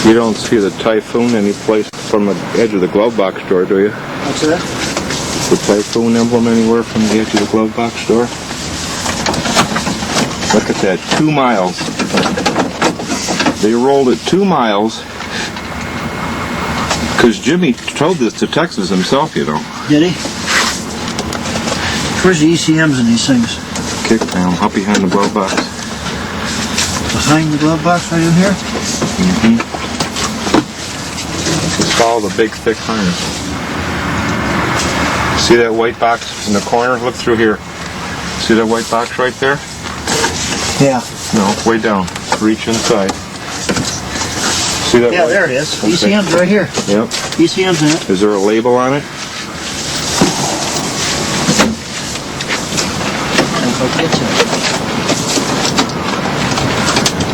You don't see the Typhoon any place from the edge of the glove box store, do you? What's that? The Typhoon emblem anywhere from the edge of the glove box store? Look at that, 2 miles. They rolled it 2 miles because Jimmy told this to Texas himself, you know. Did he? Where's the ECMs in these things? Kick down, up behind the glove box. Behind the glove box right in here? Mm-hmm. Just follow the big thick harness. See that white box in the corner? Look through here. See that white box right there? Yeah. No, way down. Reach inside. See that? Yeah, there it is. Okay. ECM's right here. Yep. ECM's in it. Is there a label on it?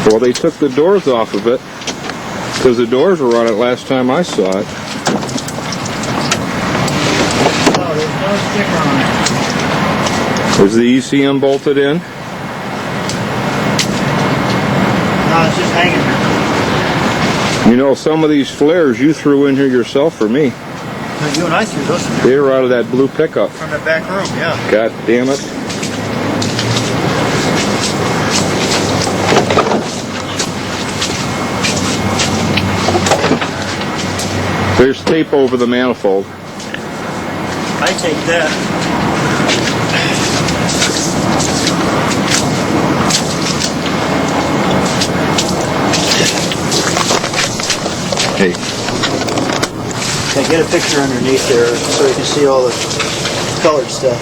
Well, they took the doors off of it because the doors were on it last time I saw it. Oh, there's no sticker on it. Is the ECM bolted in? No, it's just hanging there. You know, some of these flares you threw in here yourself for me. No, you and I threw those in there. They were out of that blue pickup. From the back room, yeah. God damn it. There's tape over the manifold. I take that. Hey. Okay, get a picture underneath there so you can see all the colored stuff.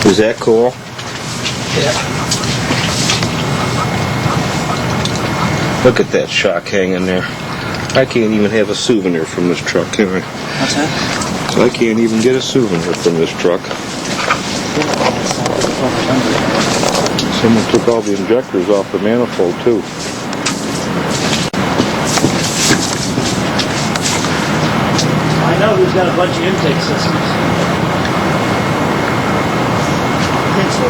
Is that cool? Yeah. Look at that shock hanging there. I can't even have a souvenir from this truck, can I? What's that? I can't even get a souvenir from this truck. Someone took all the injectors off the manifold, too. I know who's got a bunch of intake systems. I think so.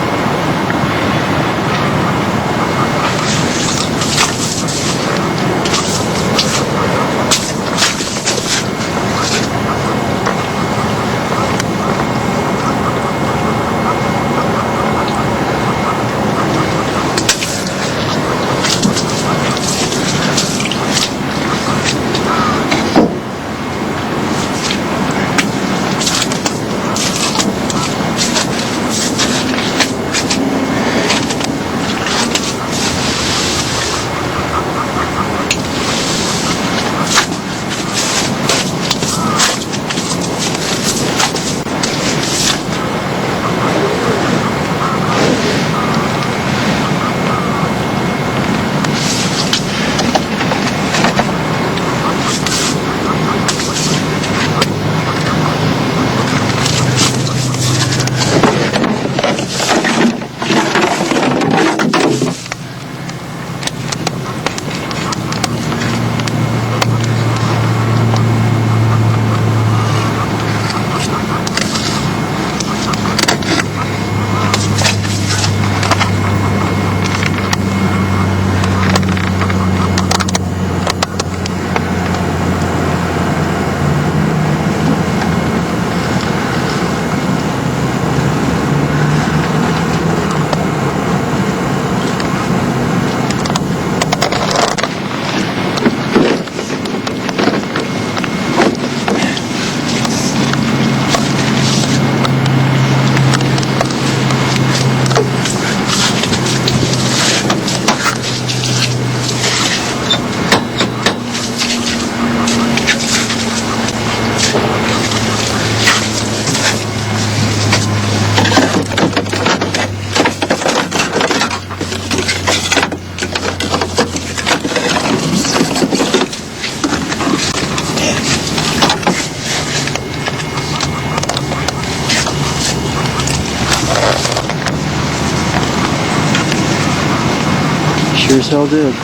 Sure as hell did.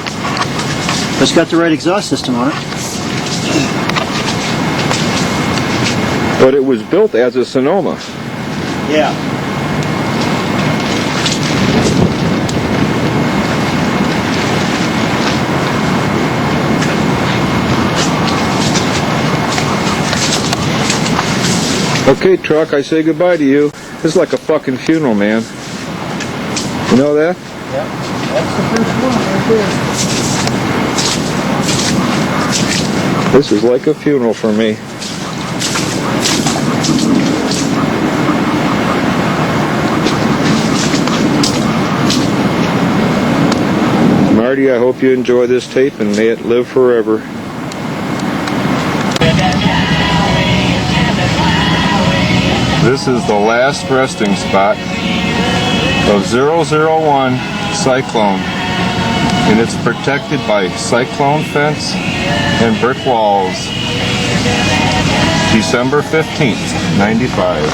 It's got the right exhaust system on it. But it was built as a Sonoma. Yeah. Okay, truck, I say goodbye to you. This is like a fucking funeral, man. You know that? Yep. That's the first one right there. This is like a funeral for me. Marty, I hope you enjoy this tape and may it live forever. This is the last resting spot of 001 Syclone, and it's protected by Syclone fence and brick walls. December 15th, 95.